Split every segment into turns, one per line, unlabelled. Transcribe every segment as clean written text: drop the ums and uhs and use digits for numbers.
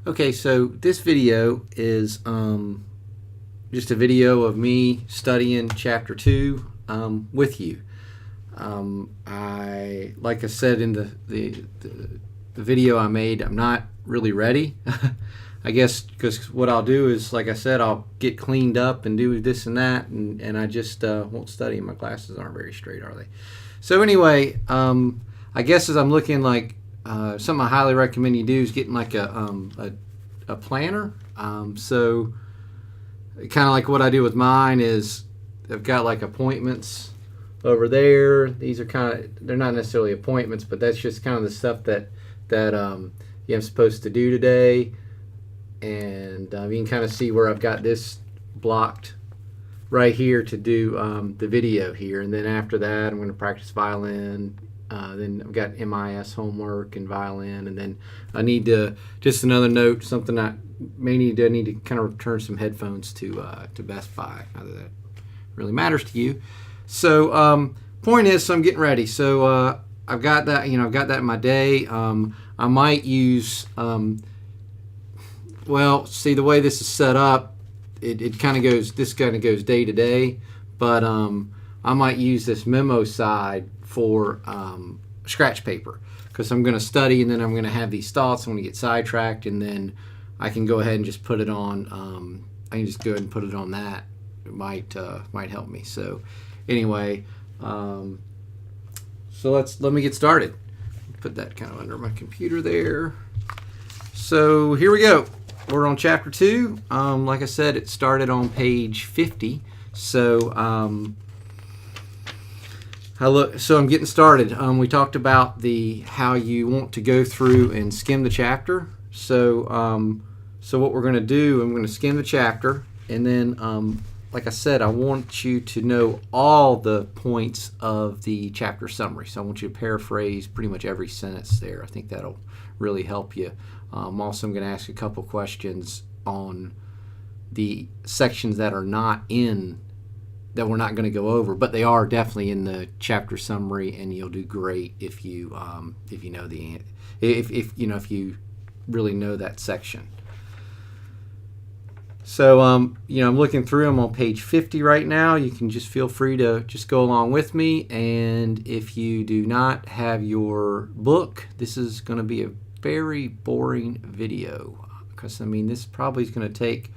Okay, so this video is just a video of me studying Chapter 2 with you. Like I said in the video I made, I'm not really ready. I guess because what I'll do is, like I said, I'll get cleaned up and do this and that, and I just won't study. My classes aren't very straight, are they? So anyway, I guess as I'm looking, like something I highly recommend you do is getting like a planner. So kind of like what I do with mine is I've got like appointments over there. These are they're not necessarily appointments, but that's just kind of the stuff that I'm supposed to do today. And you can kind of see where I've got this blocked right here to do the video here. And then after that, I'm going to practice violin. Then I've got MIS homework and violin. And then I need to, just another note, something I need to kind of return some headphones to Best Buy. Not that that really matters to you. So point is, so I'm getting ready. So I've got that, I've got that in my day. I might use, well, see the way this is set up, it kind of goes, this kind of goes day to day, but I might use this memo side for scratch paper, because I'm going to study and then I'm going to have these thoughts. I'm going to get sidetracked, and then I can go ahead and just put it on. I can just go ahead and put it on that. It might help me. So anyway, so let me get started. Put that kind of under my computer there. So here we go. We're on Chapter 2. Like I said, it started on page 50. So I'm getting started. We talked about how you want to go through and skim the chapter. So what we're going to do, I'm going to skim the chapter, and then like I said, I want you to know all the points of the chapter summary. So I want you to paraphrase pretty much every sentence there. I think that'll really help you. Also, I'm going to ask a couple questions on the sections that are not in, that we're not going to go over, but they are definitely in the chapter summary, and you'll do great if you know if you really know that section. So I'm looking through them on page 50 right now. You can just feel free to just go along with me, and if you do not have your book, this is going to be a very boring video, because this probably is going to take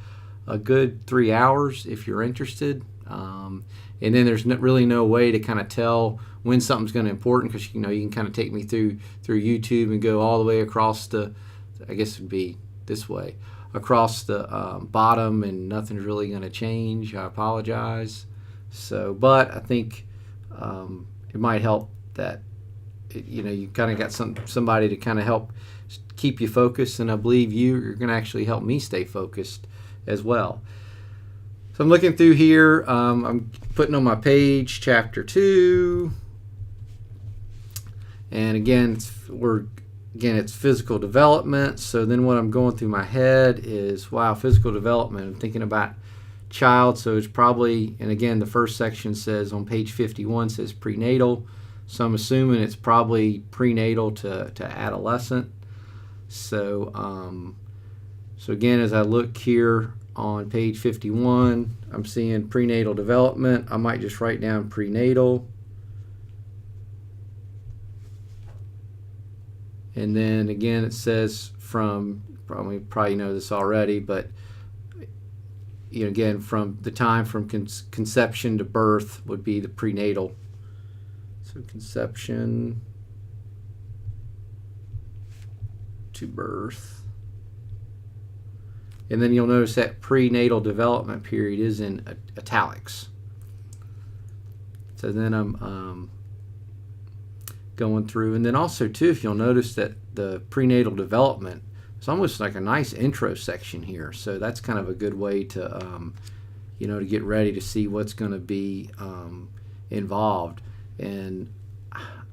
a good 3 hours if you're interested, and then there's really no way to kind of tell when something's going to be important, because you can kind of take me through YouTube and go all the way across the, I guess it would be this way, across the bottom, and nothing's really going to change. I apologize. So, but I think it might help that you kind of got somebody to kind of help keep you focused, and I believe you're going to actually help me stay focused as well. So I'm looking through here. I'm putting on my page Chapter 2, and again it's physical development. So then what I'm going through my head is, wow, physical development. I'm thinking about child, so it's probably, and again the first section says on page 51 says prenatal. So I'm assuming it's probably prenatal to adolescent. So again, as I look here on page 51, I'm seeing prenatal development. I might just write down prenatal. And then again, it says from, probably know this already, but again, from the time from conception to birth would be the prenatal. So conception to birth. And then you'll notice that prenatal development period is in italics. So then I'm going through, and then also too, if you'll notice that the prenatal development is almost like a nice intro section here. So that's kind of a good way to to get ready to see what's going to be involved. And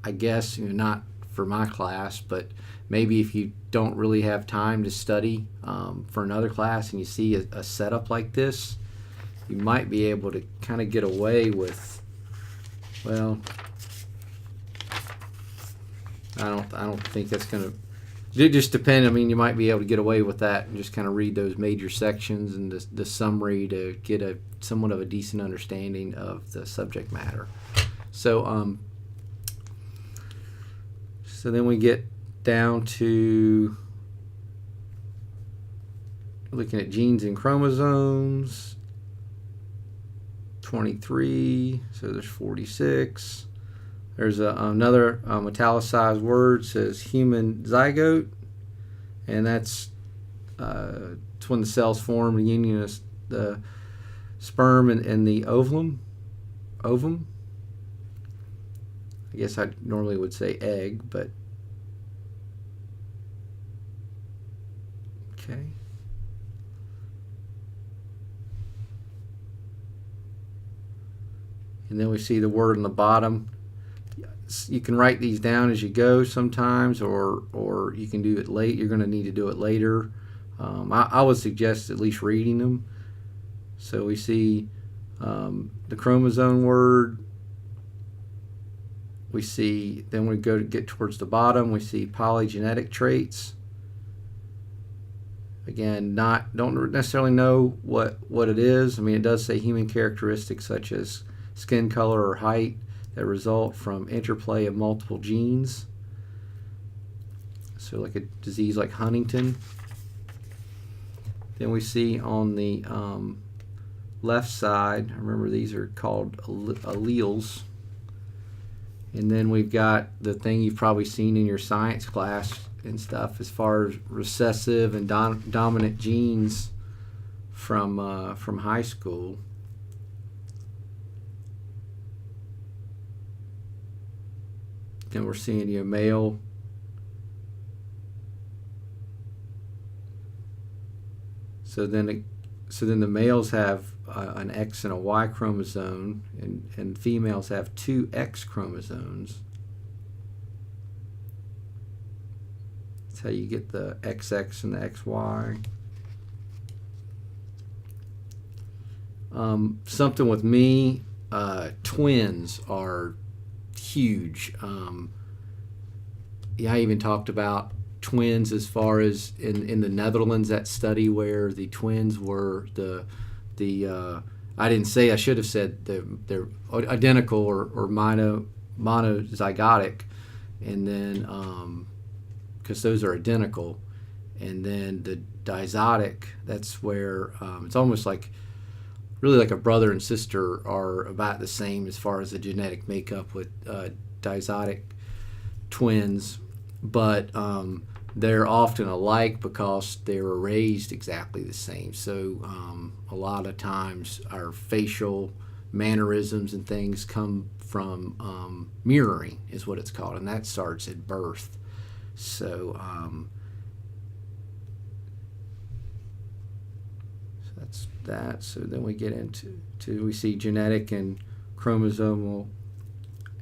I guess not for my class, but maybe if you don't really have time to study for another class, and you see a setup like this, you might be able to kind of get away with, well, I don't think that's going to It just depends. I mean, you might be able to get away with that and just kind of read those major sections and the summary to get a somewhat of a decent understanding of the subject matter. So, so then we get down to looking at genes and chromosomes. 23. So there's 46. There's another italicized word says human zygote, and it's when the cells form the union of the sperm and the ovum. I guess I normally would say egg, but okay. And then we see the word on the bottom. You can write these down as you go sometimes, or you can do it late. You're going to need to do it later. I would suggest at least reading them. So we see the chromosome word. We see, then we go to get towards the bottom, we see polygenetic traits. Again, don't necessarily know what it is. I mean, it does say human characteristics such as skin color or height that result from interplay of multiple genes. So like a disease like Huntington. Then we see on the left side, remember these are called alleles. And then we've got the thing you've probably seen in your science class and stuff as far as recessive and dominant genes from high school. Then we're seeing male. So then the males have an X and a Y chromosome, and females have two X chromosomes. That's how you get the XX and the XY. Something with me, twins are huge. I even talked about twins as far as in the Netherlands, that study where the twins were I didn't say, I should have said they're identical or monozygotic, and then because those are identical, and then the dizotic, that's where it's almost like really like a brother and sister are about the same as far as the genetic makeup with dizotic twins, but they're often alike because they were raised exactly the same. So a lot of times our facial mannerisms and things come from mirroring is what it's called, and that starts at birth. So, so that's that. So then we get into we see genetic and chromosomal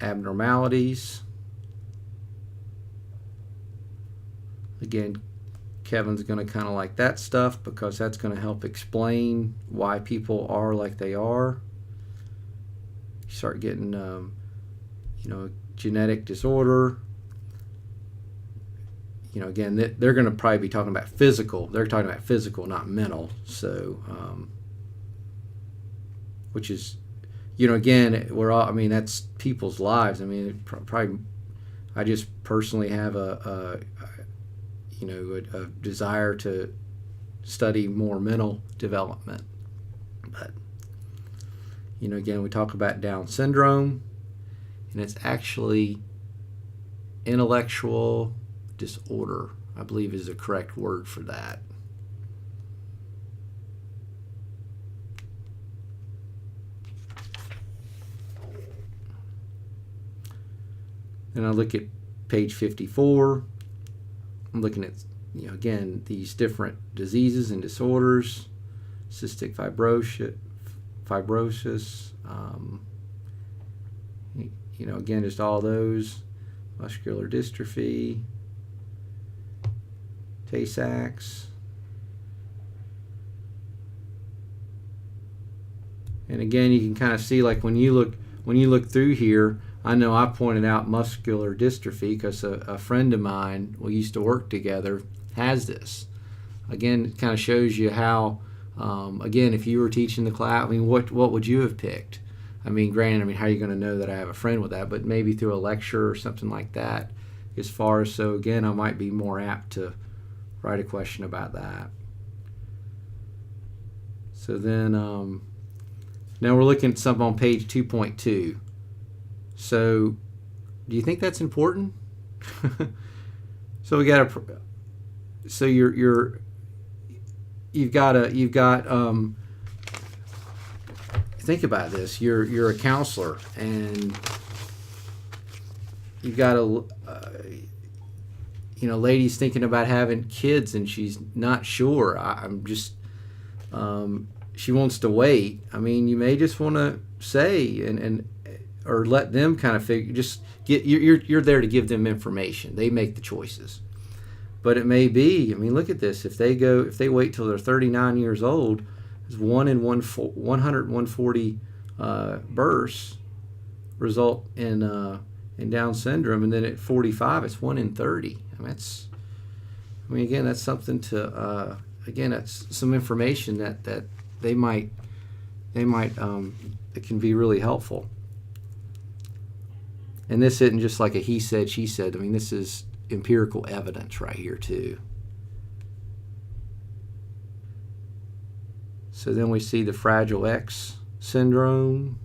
abnormalities. Again, Kevin's going to kind of like that stuff because that's going to help explain why people are like they are. You start getting, genetic disorder. Again, they're going to probably be talking about physical. They're talking about physical, not mental. So, which is, again, we're all. I mean, that's people's lives. I mean, probably. I just personally have a desire to study more mental development. But, again, we talk about Down syndrome, and it's actually intellectual disorder, I believe is the correct word for that. And I look at page 54. I'm looking at, again, these different diseases and disorders, cystic fibrosis, again, just all those, muscular dystrophy, Tay-Sachs. And again, you can kind of see, like when you look through here, I know I pointed out muscular dystrophy because a friend of mine, we used to work together, has this. Again, it kind of shows you how, again, if you were teaching the class, I mean, what would you have picked? I mean, granted, I mean, how are you going to know that I have a friend with that? But maybe through a lecture or something like that. As far as, so again, I might be more apt to write a question about that. So then, now we're looking at something on page 2.2. So, do you think that's important? So we got a, so you've got think about this. You're a counselor and you've got a lady's thinking about having kids and she's not sure. I'm just she wants to wait. I mean, you may just want to say and or let them kind of figure. Just get you're there to give them information. They make the choices. But it may be. I mean, look at this. If they wait till they're 39 years old, it's 1 in 140 births result in Down syndrome, and then at 45, it's 1 in 30. I mean, again, that's something to again, that's some information that they might it can be really helpful. And this isn't just like a he said, she said. I mean, this is empirical evidence right here too. So then we see the Fragile X syndrome.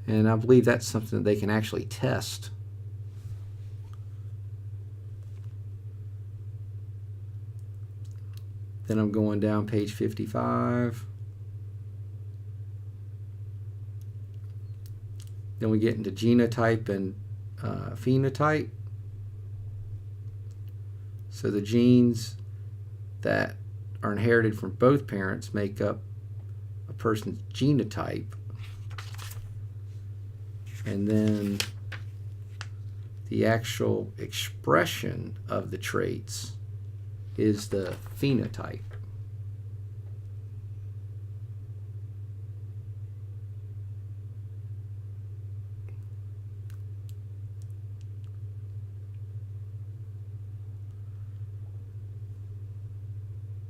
And I believe that's something that they can actually test. Then I'm going down page 55. Then we get into genotype and phenotype. So the genes that are inherited from both parents make up a person's genotype. And then the actual expression of the traits is the phenotype.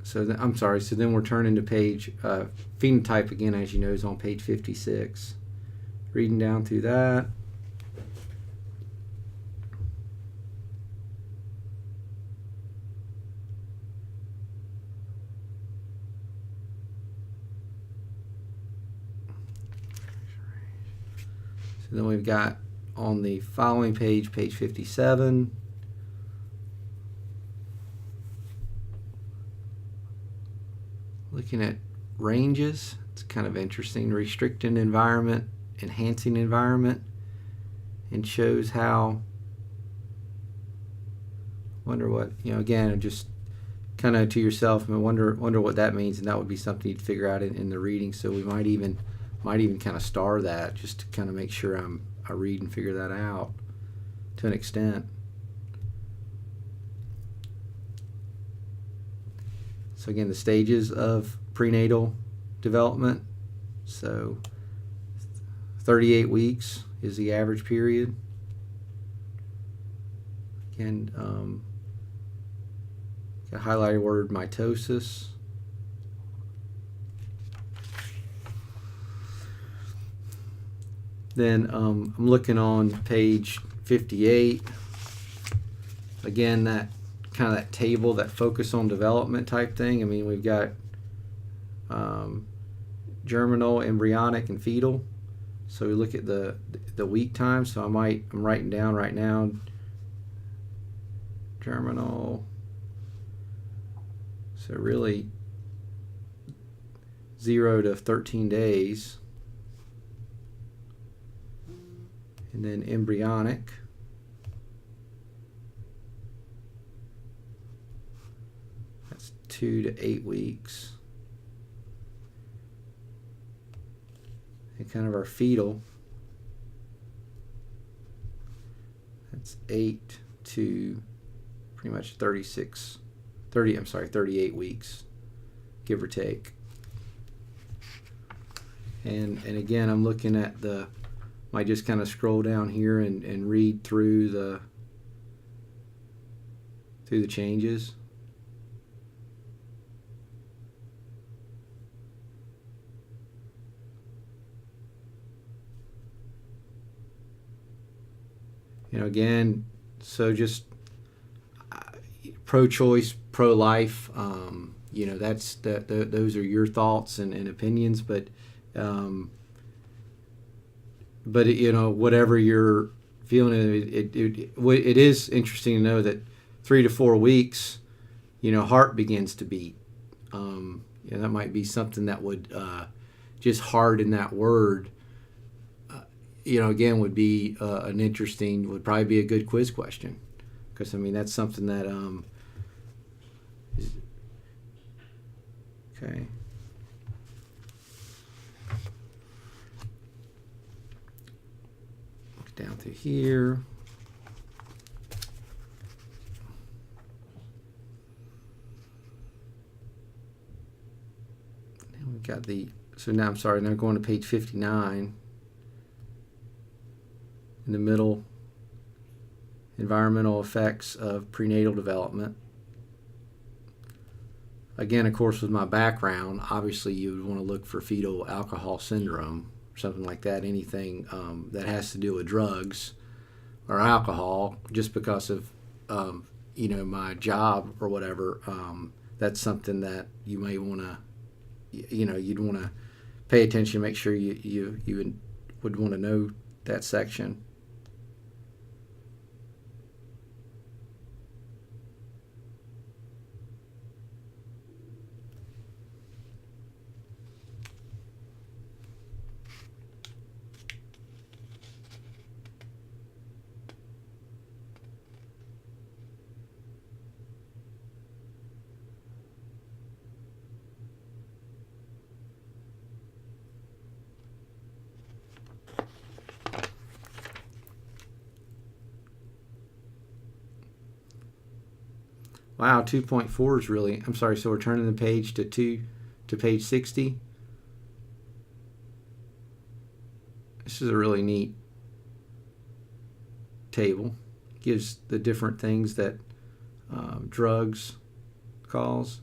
So I'm sorry, so then we're turning to page, phenotype again, as you know, is on page 56. Reading down through that. So then we've got on the following page, page 57, looking at ranges. It's kind of interesting. Restricting environment, enhancing environment, and shows how, wonder what, again, just kind of to yourself, and wonder what that means, and that would be something you'd figure out in the reading. So we might even kind of star that just to kind of make sure I read and figure that out to an extent. So again, the stages of prenatal development. So 38 weeks is the average period. Again, got a highlighted word, mitosis. Then I'm looking on page 58. Again, that kind of that table, that focus on development type thing. I mean, we've got germinal, embryonic, and fetal. So we look at the week time. So I'm writing down right now germinal. So really 0 to 13 days. And then embryonic. That's 2 to 8 weeks. And kind of our fetal. That's 8 to pretty much 38 weeks, give or take. And again, I'm looking at might just kind of scroll down here and read through the changes. Again, so just pro-choice, pro-life. Those are your thoughts and opinions, but whatever you're feeling, it is interesting to know that 3 to 4 weeks, heart begins to beat. That might be something that would just harden that word. Again, would be would probably be a good quiz question, because that's something that okay. Look down through here. Now we've got now going to page 59. In the middle, environmental effects of prenatal development. Again, of course, with my background, obviously you would want to look for fetal alcohol syndrome or something like that, anything that has to do with drugs or alcohol, just because of my job or whatever. That's something that you may want to, you'd want to pay attention, make sure you would want to know that section. Wow, 2.4 is really, I'm sorry, so we're turning the page to page 60. This is a really neat table. It gives the different things that drugs cause.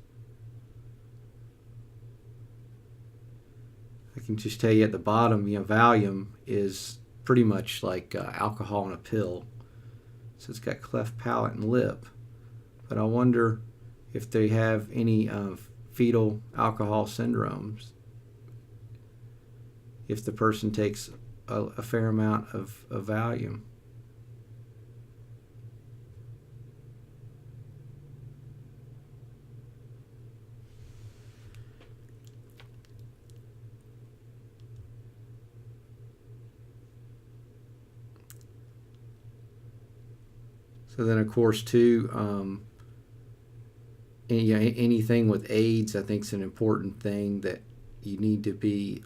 I can just tell you at the bottom, Valium is pretty much like alcohol in a pill. So it's got cleft palate and lip. But I wonder if they have any fetal alcohol syndromes, if the person takes a fair amount of Valium. So then, of course, too, anything with AIDS, I think, is an important thing that you need to be,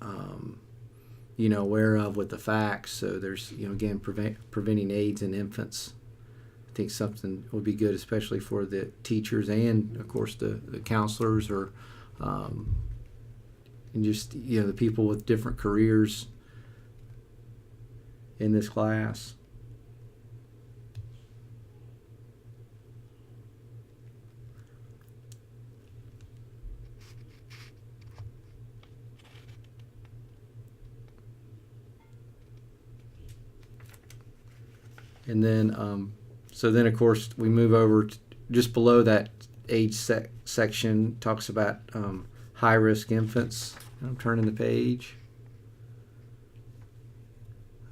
aware of with the facts. So there's, again, preventing AIDS in infants. I think something would be good, especially for the teachers and, of course, the counselors or, and just, the people with different careers in this class. And then, so then, of course, we move over to just below that age section, talks about high-risk infants. I'm turning the page.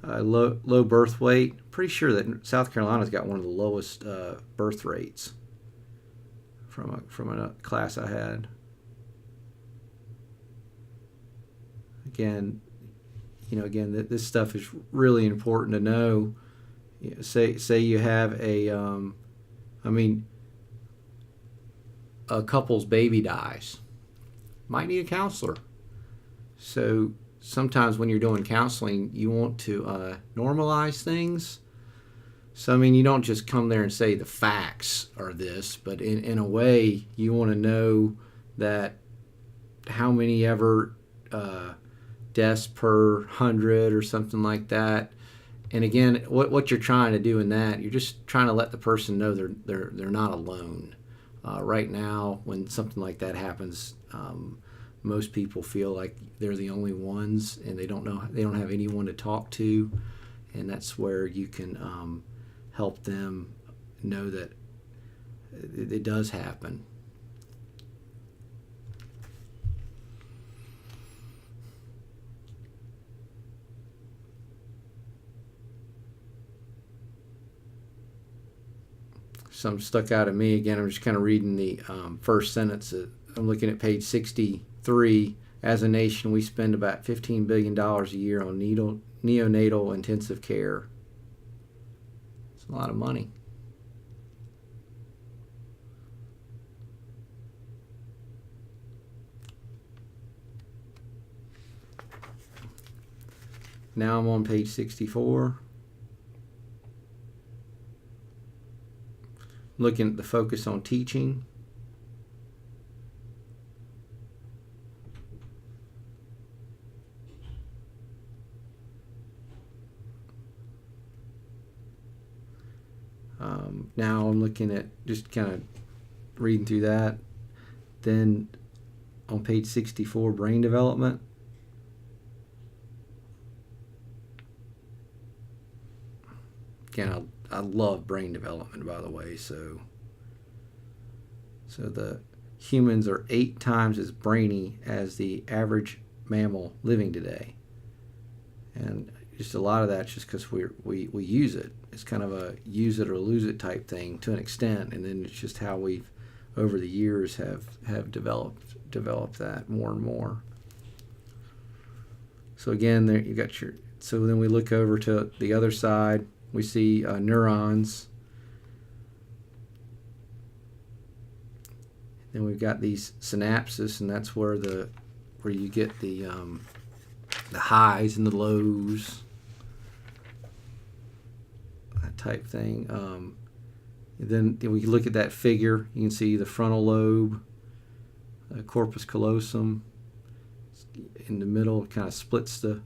Low birth weight. Pretty sure that South Carolina's got one of the lowest birth rates from a class I had. Again, this stuff is really important to know. Say you have a couple's baby dies, might need a counselor. So sometimes when you're doing counseling, you want to normalize things. So you don't just come there and say the facts are this, but in a way you want to know that how many ever deaths per 100 or something like that. And again, what you're trying to do in that, you're just trying to let the person know they're not alone. Right now, when something like that happens, most people feel like they're the only ones, and they don't have anyone to talk to, and that's where you can help them know that it does happen. Some stuck out at me. Again, I'm just kind of reading the first sentence. I'm looking at page 63. As a nation, we spend about $15 billion a year on neonatal intensive care. It's a lot of money. Now I'm on page 64. Looking at the focus on teaching. Now I'm looking at just kind of reading through that. Then on page 64, brain development. Again, I love brain development, by the way. So the humans are 8 times as brainy as the average mammal living today, and just a lot of that's just because we use it. It's kind of a use it or lose it type thing to an extent, and then it's just how we've over the years have developed that more and more. So again, there you got your. So then we look over to the other side. We see neurons. Then we've got these synapses, and that's where you get the highs and the lows, that type thing. Then we look at that figure. You can see the frontal lobe, corpus callosum. In the middle, kind of splits the.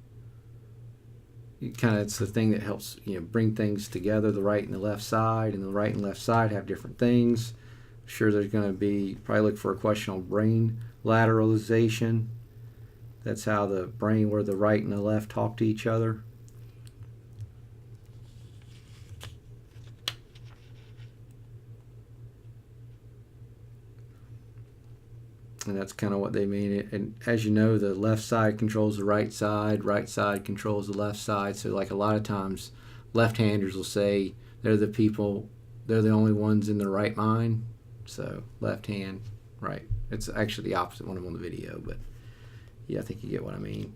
It's the thing that helps bring things together. The right and the left side, and the right and left side have different things. I'm sure there's going to be probably look for a question on brain lateralization. That's how the brain, where the right and the left talk to each other. And that's kind of what they mean. And as you know, the left side controls the right side controls the left side. So like a lot of times, left-handers will say they're the only ones in the right mind. So left hand, right. It's actually the opposite when I'm on the video, but yeah, I think you get what I mean.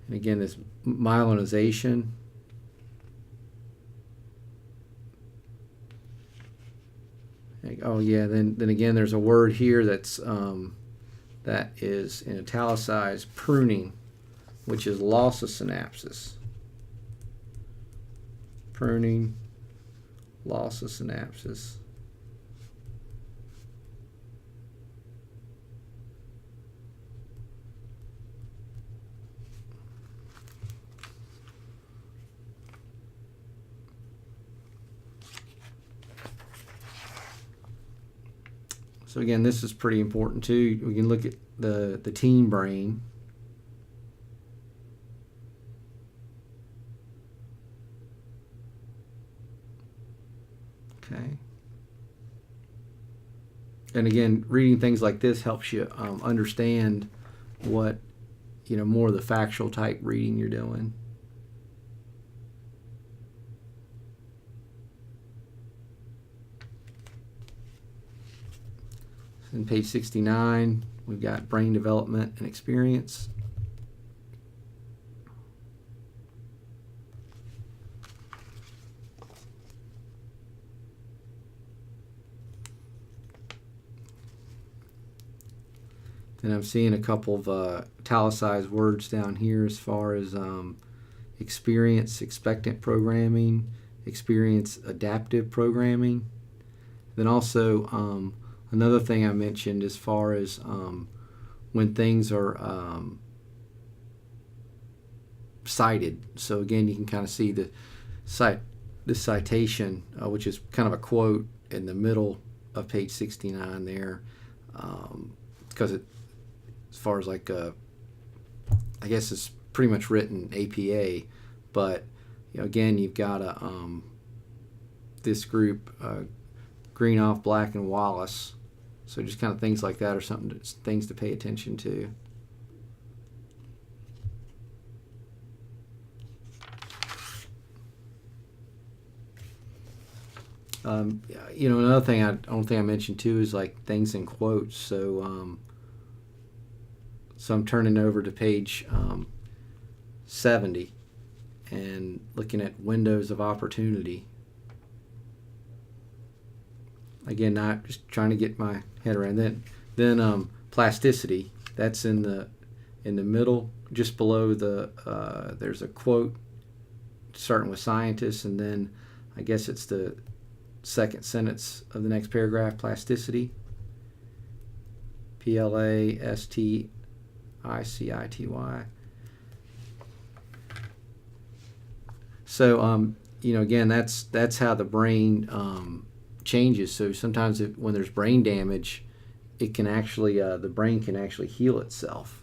And again, this myelinization. Oh yeah, then again, there's a word here that's that is in italicized, pruning, which is loss of synapses. Pruning, loss of synapses. So again, this is pretty important too. We can look at the teen brain. Okay. And again, reading things like this helps you understand what, more of the factual type reading you're doing. In page 69, we've got brain development and experience. Then I'm seeing a couple of italicized words down here as far as experience expectant programming, experience adaptive programming. Then also another thing I mentioned as far as when things are cited. So again, you can kind of see the citation, which is kind of a quote in the middle of page 69 there, because it, as far as like I guess it's pretty much written APA, but again, you've got this group, Greenoff, Black, and Wallace. So just kind of things like that are things to pay attention to. Another thing I don't think I mentioned too is like things in quotes. So I'm turning over to page 70 and looking at windows of opportunity. Again, not just trying to get my head around. Then plasticity. That's in the middle, just below the. There's a quote starting with scientists, and then I guess it's the second sentence of the next paragraph. Plasticity. Plasticity. So again, that's how the brain changes. So sometimes when there's brain damage, it can actually the brain can actually heal itself.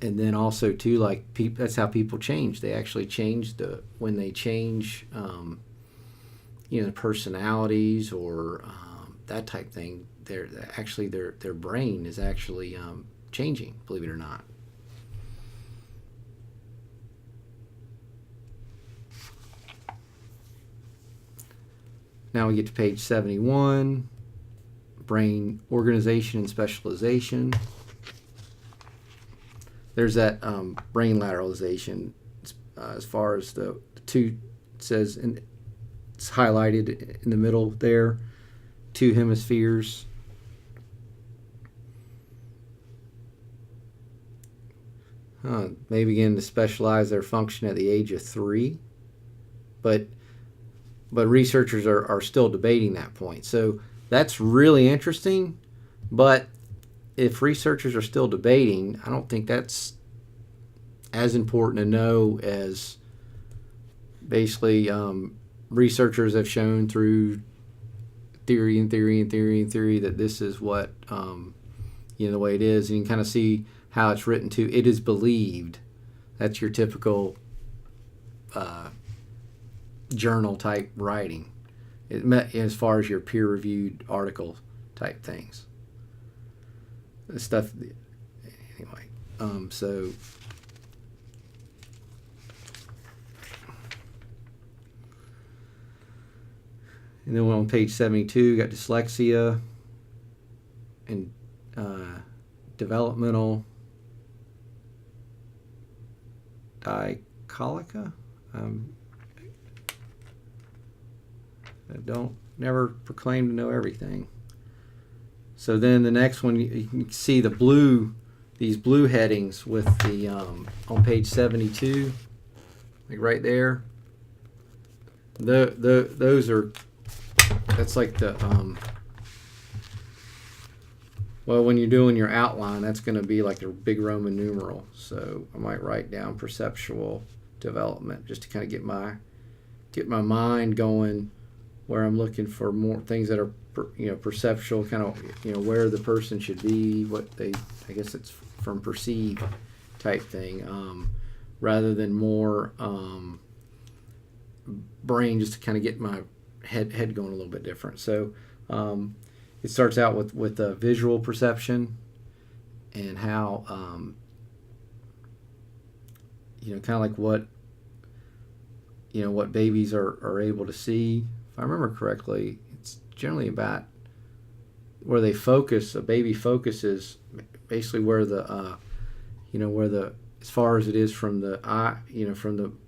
And then also too, like that's how people change. They actually change when they change, personalities or that type thing. Their brain is actually changing. Believe it or not. Now we get to page 71, brain organization and specialization. There's that brain lateralization. As far as the two, it says, and it's highlighted in the middle there, two hemispheres. They begin to specialize their function at the age of 3, but researchers are still debating that point. So that's really interesting, but if researchers are still debating, I don't think that's as important to know as basically researchers have shown through theory that this is what the way it is, and you can kind of see how it's written too. It is believed. That's your typical journal type writing, as far as your peer-reviewed article type things. This stuff, anyway. So and then on page 72, got dyslexia and developmental dicolica. I don't never proclaim to know everything. So then the next one, you can see these blue headings with the on page 72, like right there. Those are, that's like the well, when you're doing your outline, that's going to be like a big Roman numeral. So I might write down perceptual development just to kind of get my mind going, where I'm looking for more things that are perceptual, kind of where the person should be, I guess it's from perceive type thing, rather than more brain, just to kind of get my head going a little bit different. So it starts out with visual perception and how kind of like what babies are able to see. If I remember correctly, it's generally about where they focus. A baby focuses basically where the as far as it is from the eye, from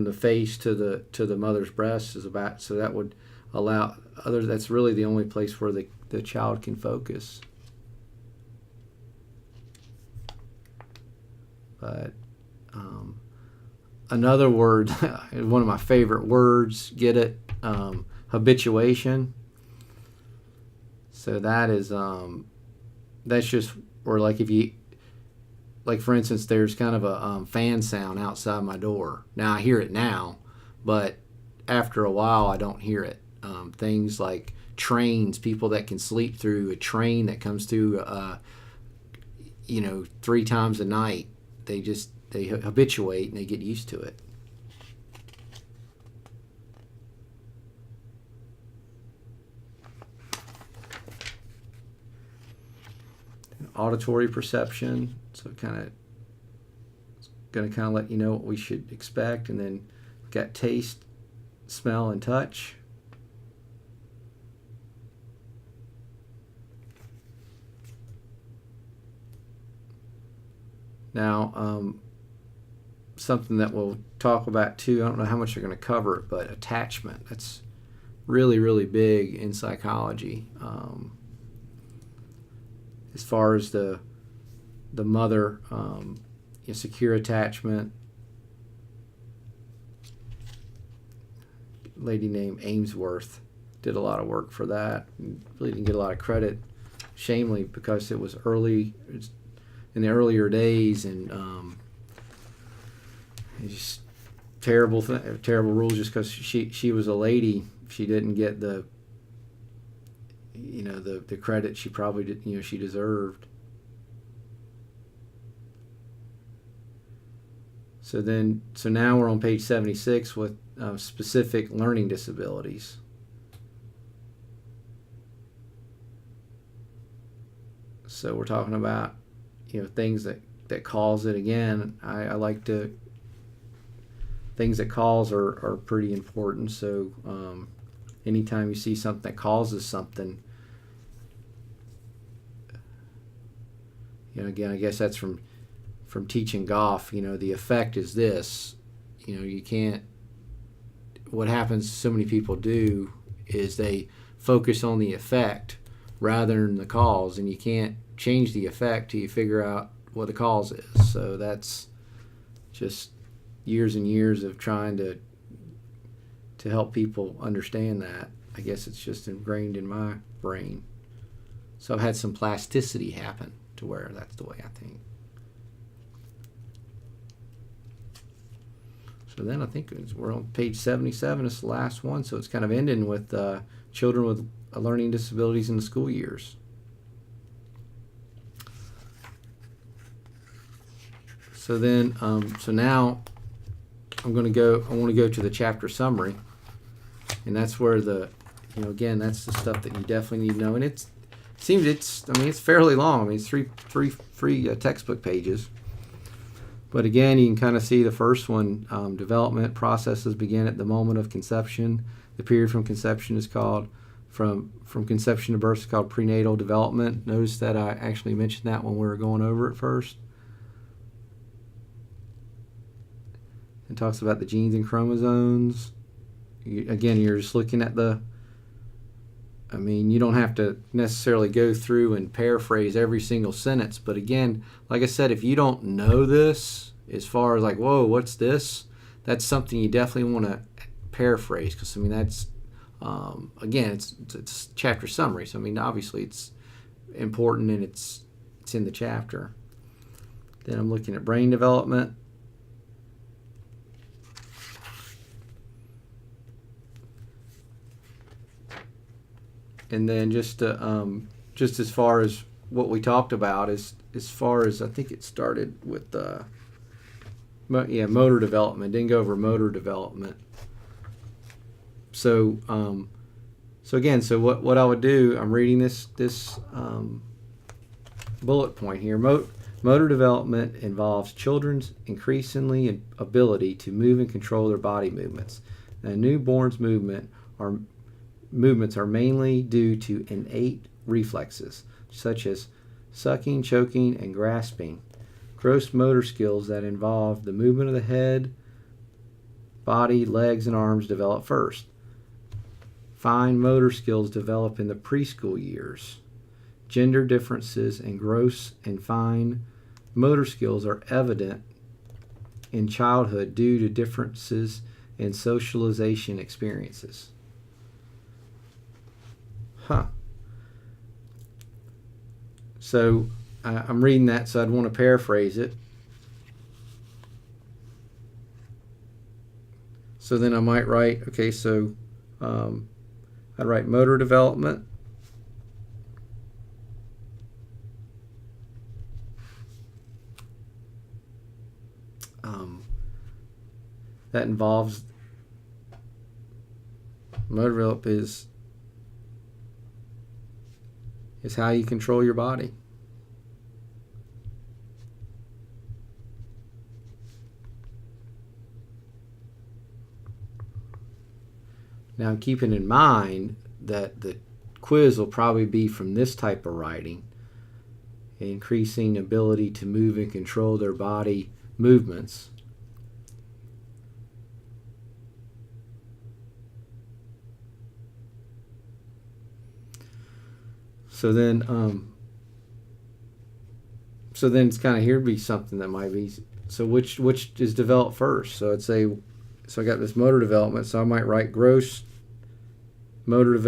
the face to the mother's breast is about. So that would allow others. That's really the only place where the child can focus. But another word, one of my favorite words, get it? habituation. So that is that's just, or like if you, like for instance, there's kind of a fan sound outside my door. Now I hear it now, but after a while I don't hear it. Things like trains, people that can sleep through a train that comes through, 3 times a night, they habituate and they get used to it. Auditory perception, so it's going to kind of let you know what we should expect. And then got taste, smell, and touch. Now, something that we'll talk about too, I don't know how much they're going to cover it, but attachment. That's really, really big in psychology. As far as the mother, secure attachment. A lady named Ainsworth did a lot of work for that. Really didn't get a lot of credit, shamefully, because it was in the earlier days, and it's just terrible rules. Just because she was a lady, she didn't get the credit she probably did, she deserved. So now we're on page 76 with specific learning disabilities. So we're talking about things that cause it. Again, I like to, things that cause are pretty important. So anytime you see something that causes something, again, I guess that's from teaching golf. The effect is this. You can't. What happens, so many people do, is they focus on the effect rather than the cause, and you can't change the effect till you figure out what the cause is. So that's just years and years of trying to help people understand that. I guess it's just ingrained in my brain. So I've had some plasticity happen to where that's the way I think. So then I think we're on page 77. It's the last one. So it's kind of ending with children with learning disabilities in the school years. So then, so now I want to go to the chapter summary, and that's where again, that's the stuff that you definitely need to know. And it's fairly long. It's three textbook pages. But again, you can kind of see the first one, development processes begin at the moment of conception. The period from conception is called, from conception to birth is called prenatal development. Notice that I actually mentioned that when we were going over it first. It talks about the genes and chromosomes. Again, you're just looking at you don't have to necessarily go through and paraphrase every single sentence. But again, like I said, if you don't know this, as far as like, whoa, what's this? That's something you definitely want to paraphrase, because that's, again, it's chapter summary. So obviously it's important, and it's in the chapter. Then I'm looking at brain development. And then just as far as what we talked about, as far as, I think it started with motor development. Didn't go over motor development. So again, what I would do, I'm reading this bullet point here. Motor development involves children's increasingly ability to move and control their body movements. Now, newborns' movements are mainly due to innate reflexes, such as sucking, choking, and grasping. Gross motor skills that involve the movement of the head, body, legs, and arms develop first. Fine motor skills develop in the preschool years. Gender differences in gross and fine motor skills are evident in childhood due to differences in socialization experiences. So I'm reading that, so I'd want to paraphrase it. So then I might write, okay, so I'd write motor development. That involves motor development is how you control your body. Now, keeping in mind that the quiz will probably be from this type of writing, increasing ability to move and control their body movements. So then it's kind of here to be something that might be. So which is developed first? So I'd say, so I got this motor development. So I might write gross motor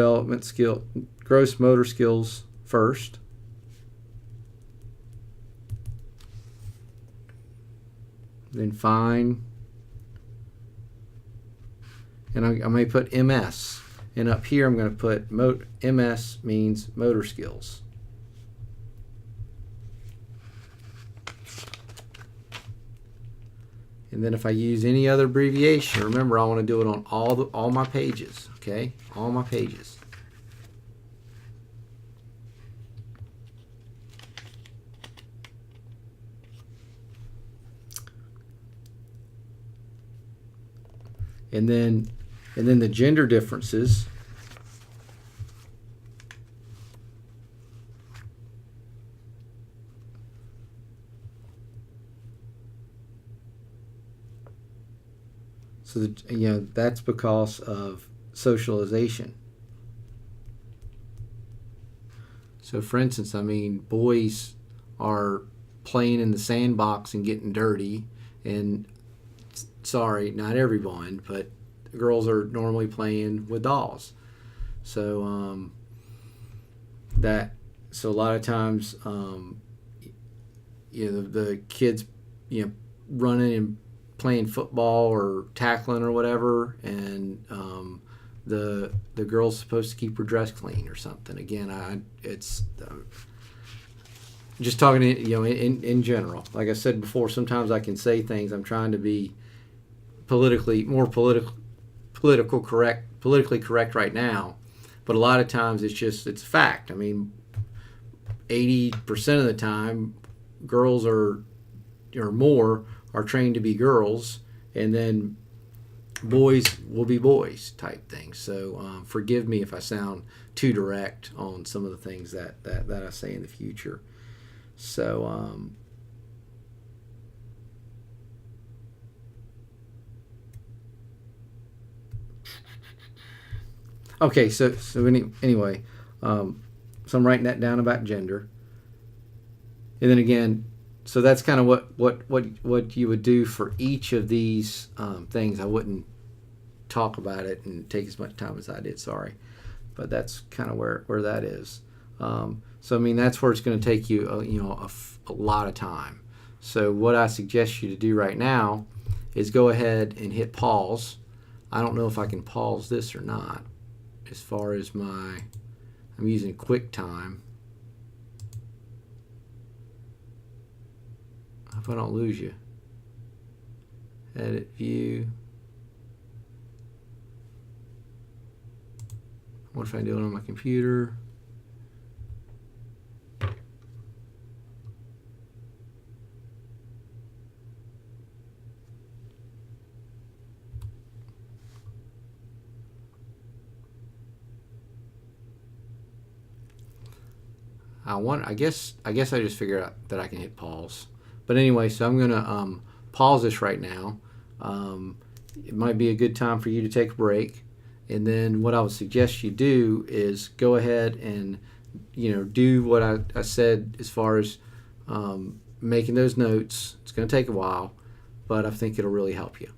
skills first. Then fine. And I may put MS. And up here I'm going to put MS means motor skills. And then if I use any other abbreviation, remember I want to do it on all my pages, okay? All my pages. And then the gender differences. So that's because of socialization. So for instance, I mean, boys are playing in the sandbox and getting dirty, and sorry, not everyone, but girls are normally playing with dolls. So so a lot of times the kids running and playing football or tackling or whatever, and the girl's supposed to keep her dress clean or something. Again, it's just talking in general. Like I said before, sometimes I can say things. I'm trying to be politically correct right now, but a lot of times it's fact. I mean, 80% of the time, girls or more are trained to be girls, and then boys will be boys type thing. So forgive me if I sound too direct on some of the things that I say in the future. So okay, so anyway, so I'm writing that down about gender, and then again, so that's kind of what you would do for each of these things. I wouldn't talk about it and take as much time as I did. Sorry, but that's kind of where that is. So I mean, that's where it's going to take you a lot of time. So what I suggest you to do right now is go ahead and hit pause. I don't know if I can pause this or not. As far as I'm using QuickTime. I hope I don't lose you. Edit view. What if I do it on my computer? I guess I just figured out that I can hit pause. But anyway, so I'm gonna pause this right now. It might be a good time for you to take a break, and then what I would suggest you do is go ahead and do what I said as far as making those notes. It's going to take a while, but I think it'll really help you.